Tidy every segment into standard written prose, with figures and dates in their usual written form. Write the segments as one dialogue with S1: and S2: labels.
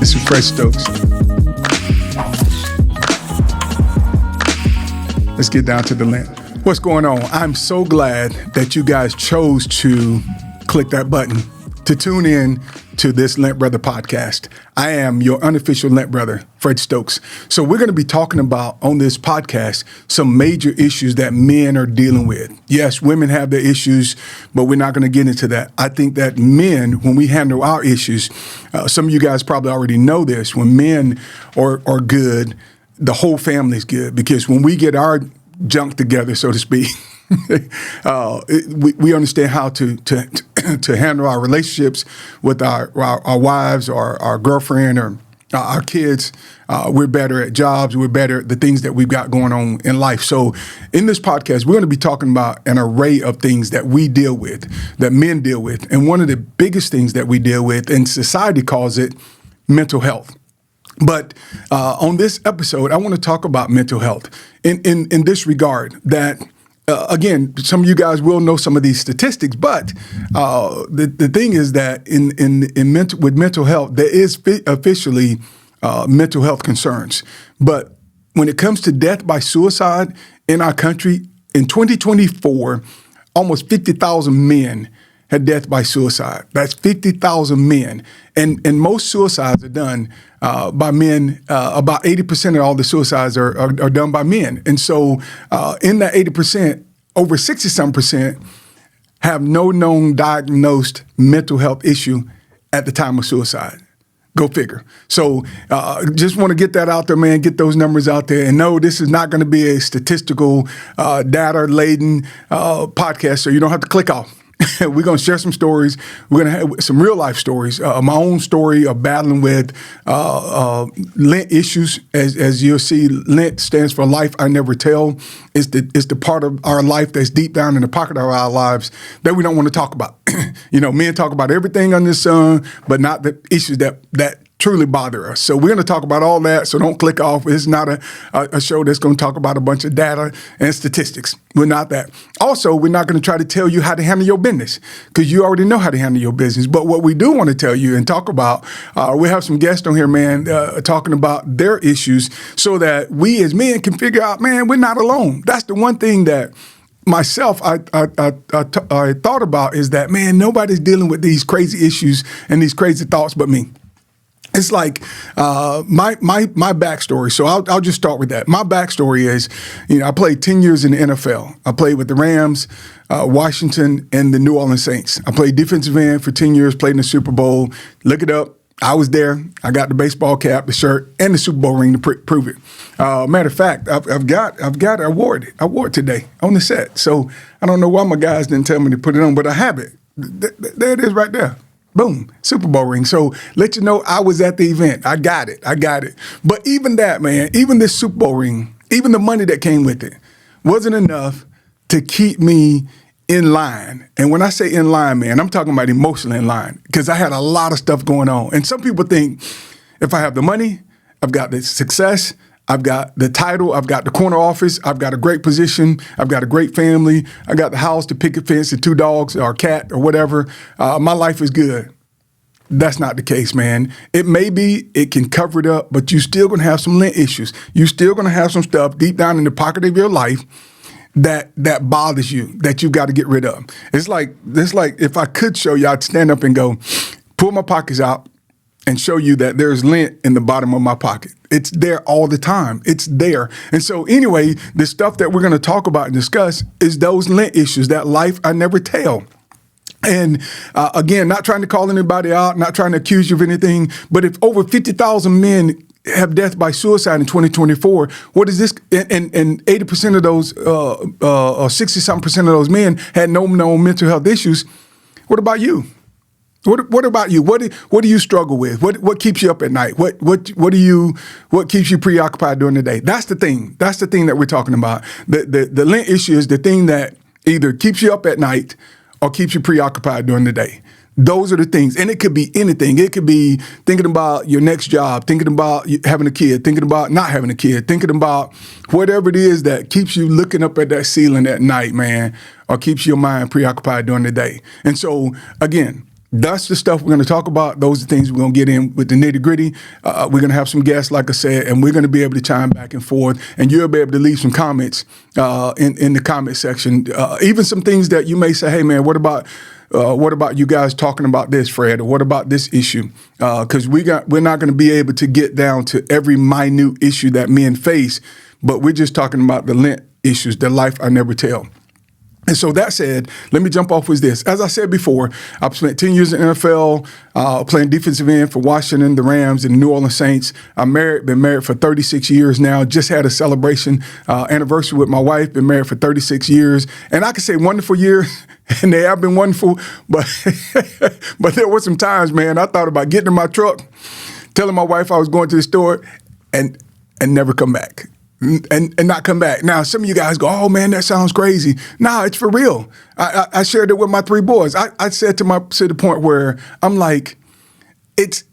S1: This is Fred Stokes. Let's get down to the lint. What's going on? I'm so glad that you guys chose to click that button to tune in to this Lint Brother podcast. I am your unofficial Lint Brother, Fred Stokes. So we're going to be talking about on this podcast some major issues that men are dealing with. Yes, women have their issues, but we're not going to get into that. I think that men, when we handle our issues, some of you guys probably already know this, when men are good, the whole family's good, because when we get our junk together, so to speak, we understand how to handle our relationships with our wives or our girlfriend or our kids. We're better at jobs. We're better at the things that we've got going on in life. So in this podcast, we're going to be talking about an array of things that we deal with, that men deal with. And one of the biggest things that we deal with, and society calls it mental health. But on this episode, I want to talk about mental health in this regard that, again, some of you guys will know some of these statistics, but the thing is that with mental health, there is officially mental health concerns. But when it comes to death by suicide in our country, in 2024, almost 50,000 men had death by suicide. That's 50,000 men. And most suicides are done by men. About 80% of all the suicides are done by men. And so in that 80%, over 60-some% have no known diagnosed mental health issue at the time of suicide. Go figure. So just want to get that out there, man, get those numbers out there. And no, this is not going to be a statistical data-laden podcast, so you don't have to click off. We're going to share some stories. We're going to have some real life stories. My own story of battling with Lint issues. As you'll see, Lint stands for Life I Never Tell. It's the part of our life that's deep down in the pocket of our lives that we don't want to talk about. Men talk about everything under the sun, but not the issues that truly bother us. So we're going to talk about all that. So don't click off. It's not a show that's going to talk about a bunch of data and statistics. We're not that. Also, we're not going to try to tell you how to handle your business, because you already know how to handle your business. But what we do want to tell you and talk about, we have some guests on here, man, talking about their issues so that we as men can figure out, man, we're not alone. That's the one thing that myself, I thought about, is that, man, nobody's dealing with these crazy issues and these crazy thoughts but me. It's like my backstory. So I'll just start with that. My backstory is, I played 10 years in the NFL. I played with the Rams, Washington, and the New Orleans Saints. I played defensive end for 10 years, played in the Super Bowl. Look it up. I was there. I got the baseball cap, the shirt, and the Super Bowl ring to prove it. Matter of fact, I've got an award today on the set. So I don't know why my guys didn't tell me to put it on, but I have it. There it is right there. Boom, Super Bowl ring. So let you know I was at the event. I got it. But even that, man, even this Super Bowl ring, even the money that came with it, wasn't enough to keep me in line. And when I say in line, man, I'm talking about emotionally in line, because I had a lot of stuff going on. And some people think if I have the money, I've got the success, I've got the title, I've got the corner office, I've got a great position, I've got a great family, I got the house, the picket fence, and 2 dogs or a cat or whatever. My life is good. That's not the case, man. It may be, it can cover it up, but you're still going to have some lint issues. You're still going to have some stuff deep down in the pocket of your life that bothers you, that you got to get rid of. It's like if I could show you, I'd stand up and go, pull my pockets out and show you that there's lint in the bottom of my pocket. It's there all the time. It's there. And so anyway, the stuff that we're going to talk about and discuss is those lint issues, that life I never tell. And again, not trying to call anybody out, not trying to accuse you of anything, but if over 50,000 men have death by suicide in 2024, what is this? And 80% of those, or 60-something% of those men had no known mental health issues. What about you? What about you? What do you struggle with? What keeps you up at night? What keeps you preoccupied during the day? That's the thing. That's the thing that we're talking about. The lint issue is the thing that either keeps you up at night or keeps you preoccupied during the day. Those are the things. And it could be anything. It could be thinking about your next job, thinking about having a kid, thinking about not having a kid, thinking about whatever it is that keeps you looking up at that ceiling at night, man, or keeps your mind preoccupied during the day. And so, again, That's the stuff we're going to talk about. Those are things we're going to get in with the nitty gritty. We're going to have some guests, like I said, and we're going to be able to chime back and forth. And you'll be able to leave some comments in the comment section. Even some things that you may say, hey, man, what about you guys talking about this, Fred? Or what about this issue? Because we're not going to be able to get down to every minute issue that men face, but we're just talking about the Lint issues, the life I never tell. And so that said, let me jump off with this. As I said before, I've spent 10 years in the NFL, playing defensive end for Washington, the Rams, and the New Orleans Saints. I'm married, been married for 36 years now. Just had a celebration anniversary with my wife, been married for 36 years. And I can say wonderful years, and they have been wonderful, but but there were some times, man, I thought about getting in my truck, telling my wife I was going to the store, and never come back. And not come back. Now, some of you guys go, oh, man, that sounds crazy. Nah, it's for real. I shared it with my 3 boys. I said to the point where I'm like, it's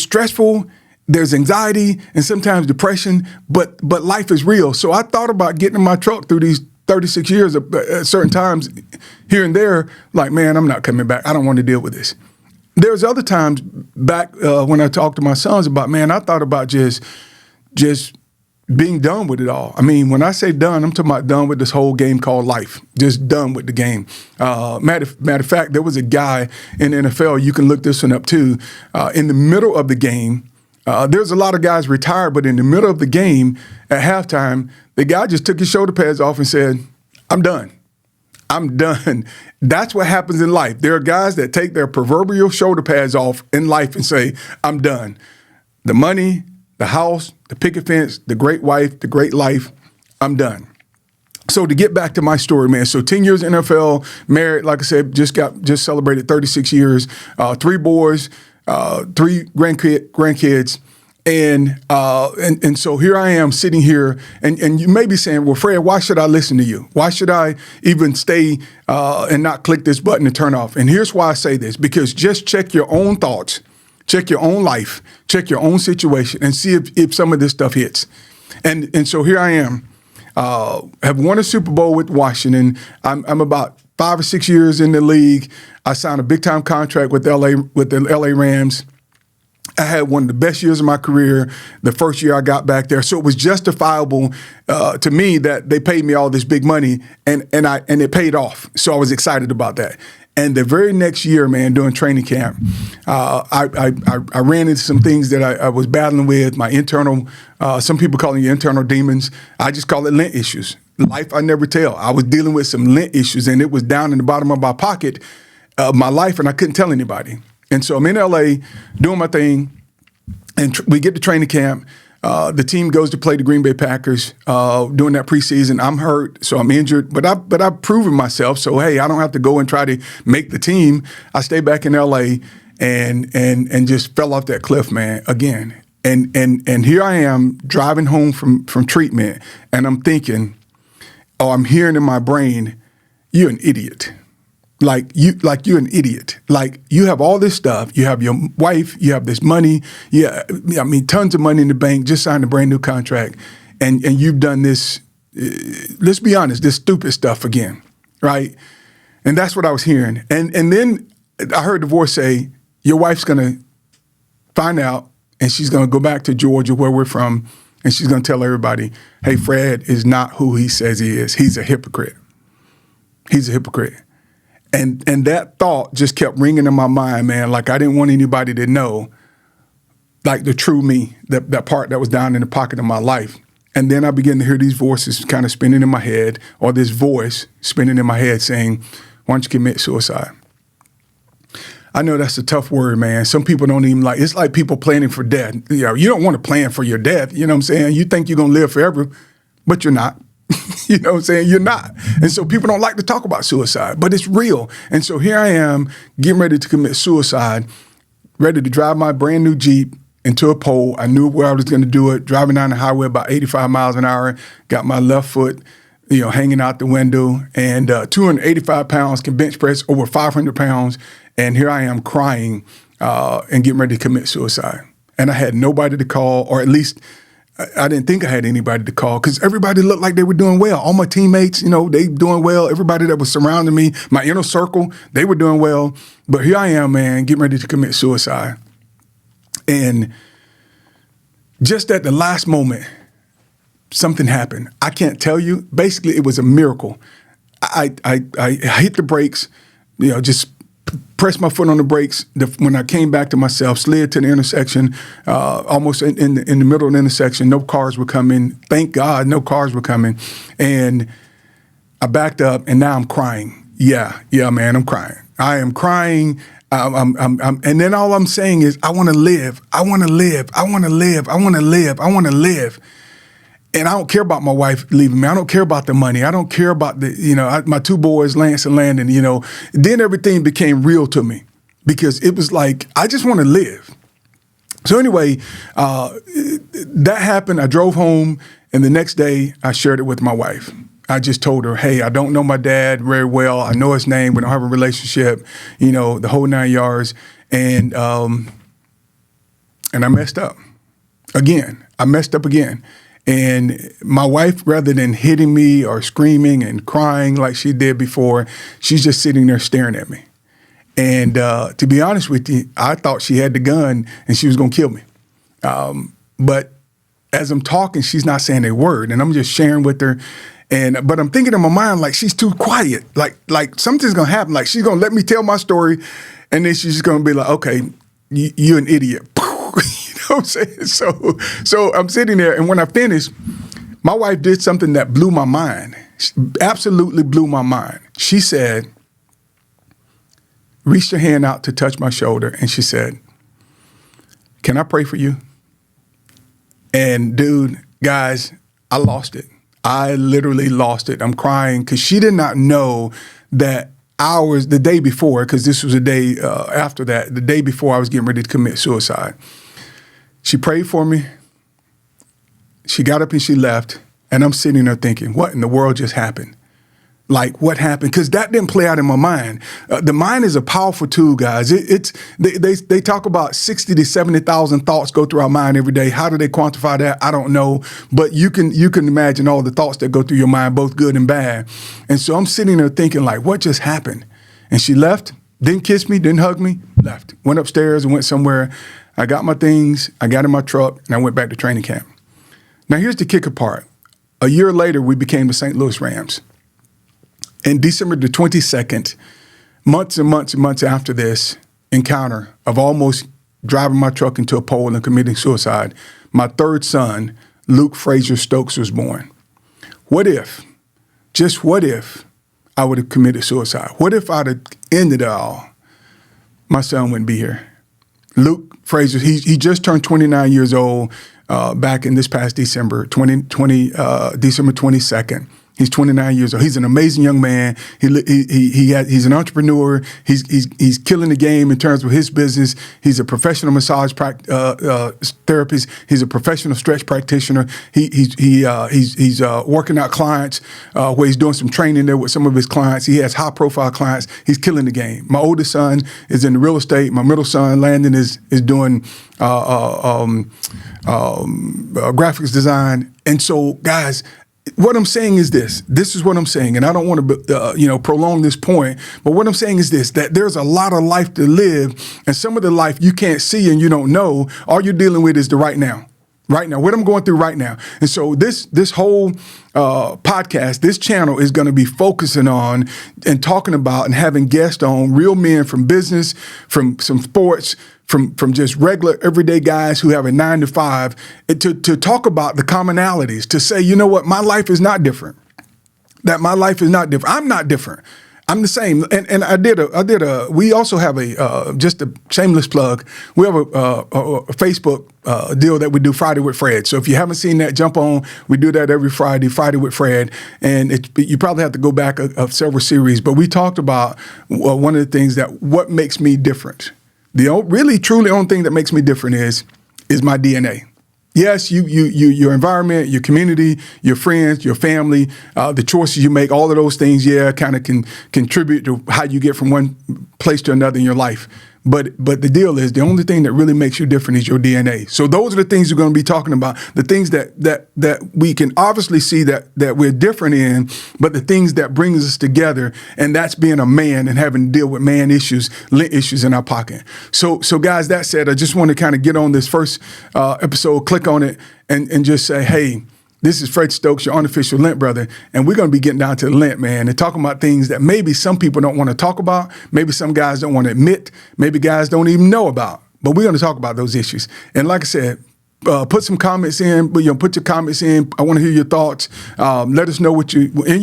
S1: stressful. There's anxiety and sometimes depression, but life is real. So I thought about getting in my truck through these 36 years at certain times here and there, like, man, I'm not coming back. I don't want to deal with this. There's other times back when I talked to my sons about, man, I thought about just being done with it all. I mean, when I say done, I'm talking about done with this whole game called life. Just done with the game. Matter of fact, there was a guy in the NFL, you can look this one up too, in the middle of the game. There's a lot of guys retired, but in the middle of the game at halftime, the guy just took his shoulder pads off and said, I'm done. I'm done. That's what happens in life. There are guys that take their proverbial shoulder pads off in life and say, I'm done. The money, the house, the picket fence, the great wife, the great life, I'm done. So to get back to my story, man, so 10 years in NFL, married, like I said, just celebrated 36 years, 3 boys, 3 grandkids. And so here I am sitting here, and you may be saying, well, Fred, why should I listen to you? Why should I even stay and not click this button to turn off? And here's why I say this, because just check your own thoughts. Check your own life, check your own situation, and see if some of this stuff hits. And so here I am, have won a Super Bowl with Washington. I'm about 5 or 6 years in the league. I signed a big-time contract with the LA Rams. I had one of the best years of my career the first year I got back there. So it was justifiable to me that they paid me all this big money, and it paid off. So I was excited about that. And the very next year, man, during training camp, I ran into some things that I was battling with, my internal, some people call it internal demons. I just call it Lint issues. Life I never tell. I was dealing with some Lint issues, and it was down in the bottom of my pocket of my life, and I couldn't tell anybody. And so I'm in LA doing my thing, and we get to training camp. The team goes to play the Green Bay Packers during that preseason. I'm hurt, so I'm injured, but I've proven myself. So hey, I don't have to go and try to make the team. I stay back in LA and just fell off that cliff, man, again. And here I am driving home from treatment, and I'm thinking, I'm hearing in my brain, you're an idiot. Like you're an idiot. Like you have all this stuff. You have your wife. You have this money. Yeah, I mean, tons of money in the bank. Just signed a brand new contract, and you've done this. Let's be honest, this stupid stuff again, right? And that's what I was hearing. And then I heard the voice say, "Your wife's gonna find out, and she's gonna go back to Georgia, where we're from, and she's gonna tell everybody, hey, Fred is not who he says he is. He's a hypocrite. He's a hypocrite." And that thought just kept ringing in my mind, man, like I didn't want anybody to know, like the true me, that part that was down in the pocket of my life. And then I began to hear these voices kind of spinning in my head, or this voice spinning in my head saying, why don't you commit suicide? I know that's a tough word, man. Some people don't even like, it's like people planning for death. You know, you don't want to plan for your death. You know what I'm saying? You think you're going to live forever, but you're not. You know what I'm saying? You're not. And so people don't like to talk about suicide, but it's real. And so here I am getting ready to commit suicide, ready to drive my brand new Jeep into a pole. I knew where I was going to do it, driving down the highway about 85 miles an hour, got my left foot, hanging out the window, and 285 pounds, can bench press over 500 pounds. And here I am crying and getting ready to commit suicide. And I had nobody to call, or at least I didn't think I had anybody to call because everybody looked like they were doing well. All my teammates, they doing well. Everybody that was surrounding me, my inner circle, they were doing well. But here I am, man, getting ready to commit suicide. And just at the last moment, something happened. I can't tell you. Basically, it was a miracle. I hit the brakes, just pressed my foot on the brakes. When I came back to myself, slid to the intersection, almost in the middle of the intersection. No cars were coming. Thank God, no cars were coming. And I backed up, and now I'm crying. Yeah, man, I'm crying. I am crying. And then all I'm saying is, I want to live. I want to live. I want to live. I want to live. I want to live. And I don't care about my wife leaving me. I don't care about the money. I don't care about my two boys, Lance and Landon, Then everything became real to me because it was like, I just want to live. So anyway, that happened. I drove home, and the next day I shared it with my wife. I just told her, hey, I don't know my dad very well. I know his name. We don't have a relationship, the whole 9 yards. And I messed up again. And my wife, rather than hitting me or screaming and crying like she did before, she's just sitting there staring at me. And to be honest with you, I thought she had the gun and she was going to kill me. But as I'm talking, she's not saying a word, and I'm just sharing with her. But I'm thinking in my mind, like, she's too quiet. Like something's going to happen. Like, she's going to let me tell my story, and then she's just going to be like, okay, you're an idiot. You know what I'm saying? So I'm sitting there, and when I finished, my wife did something that blew my mind. Absolutely blew my mind. She said, reached her hand out to touch my shoulder, and she said, can I pray for you? And dude, guys, I lost it. I literally lost it. I'm crying because she did not know that hours, the day before, because this was the day after that, the day before I was getting ready to commit suicide. She prayed for me. She got up and she left. And I'm sitting there thinking, what in the world just happened? Like, what happened? Because that didn't play out in my mind. The mind is a powerful tool, guys. They talk about 60 to 70,000 thoughts go through our mind every day. How do they quantify that? I don't know. But you can imagine all the thoughts that go through your mind, both good and bad. And so I'm sitting there thinking, like, what just happened? And she left, didn't kiss me, didn't hug me, left. Went upstairs and went somewhere. I got my things, I got in my truck, and I went back to training camp. Now, here's the kicker part. A year later, we became the St. Louis Rams. And December the 22nd, months and months and months after this encounter of almost driving my truck into a pole and committing suicide, my third son, Luke Frazier Stokes, was born. What if, just what if, I would have committed suicide? What if I'd have ended it all? My son wouldn't be here. Luke Frazier, he just turned 29 years old back in this past December, December 22nd. He's 29 years old. He's an amazing young man. He's an entrepreneur. He's killing the game in terms of his business. He's a professional massage therapist. He's a professional stretch practitioner. He's working out clients where he's doing some training there with some of his clients. He has high profile clients. He's killing the game. My oldest son is in real estate. My middle son, Landon, is doing graphics design. And so, guys, what I'm saying is this. This is what I'm saying, and I don't want to, prolong this point. But what I'm saying is this: that there's a lot of life to live, and some of the life you can't see and you don't know. All you're dealing with is the right now. Right now, what I'm going through right now. And so this whole podcast, this channel is going to be focusing on and talking about and having guests on real men from business, from some sports, from just regular everyday guys who have a 9 to 5, to talk about the commonalities, to say, you know what, my life is not different. That my life is not different. I'm not different. I'm the same. And we also have just a shameless plug. We have a Facebook deal that we do, Friday with Fred. So if you haven't seen that, jump on. We do that every Friday with Fred. And you probably have to go back of several series. But we talked about one of the things what makes me different. The really, truly only thing that makes me different is my DNA. Yes, your environment, your community, your friends, your family, the choices you make, all of those things, kind of can contribute to how you get from one place to another in your life. But the deal is the only thing that really makes you different is your DNA. So those are the things we're going to be talking about. The things that we can obviously see that we're different in, but the things that brings us together, and that's being a man and having to deal with man issues, lint issues in our pocket. So guys, that said, I just want to kind of get on this first episode, click on it, and just say, hey, this is Fred Stokes, your unofficial Lint Brother, and we're going to be getting down to the lint, man, and talking about things that maybe some people don't want to talk about, maybe some guys don't want to admit, maybe guys don't even know about, but we're going to talk about those issues. And like I said, put some comments in, but put your comments in. I want to hear your thoughts. Let us know what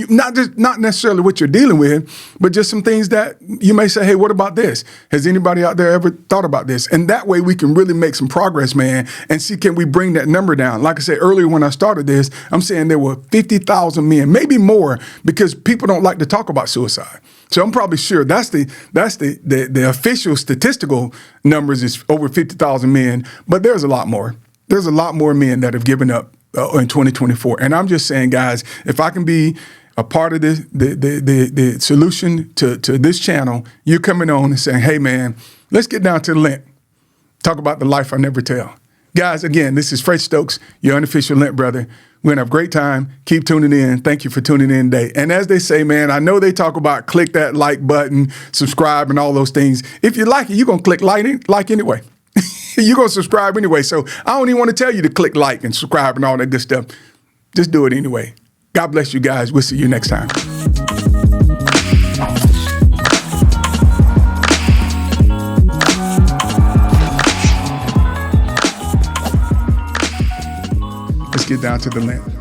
S1: not necessarily what you're dealing with, but just some things that you may say, hey, what about this? Has anybody out there ever thought about this? And that way we can really make some progress, man, and see, can we bring that number down? Like I said earlier when I started this, I'm saying there were 50,000 men, maybe more, because people don't like to talk about suicide. So I'm probably sure that's the official statistical numbers is over 50,000 men, but there's a lot more. There's a lot more men that have given up in 2024. And I'm just saying, guys, if I can be a part of the solution to this channel, you coming on and saying, hey, man, let's get down to the lint. Talk about the life I never tell. Guys, again, this is Fred Stokes, your unofficial Lint Brother. We're going to have a great time. Keep tuning in. Thank you for tuning in today. And as they say, man, I know they talk about click that like button, subscribe, and all those things. If you like it, you're going to click like anyway. You're going to subscribe anyway. So I don't even want to tell you to click like and subscribe and all that good stuff. Just do it anyway. God bless you guys. We'll see you next time. Let's get down to the lint.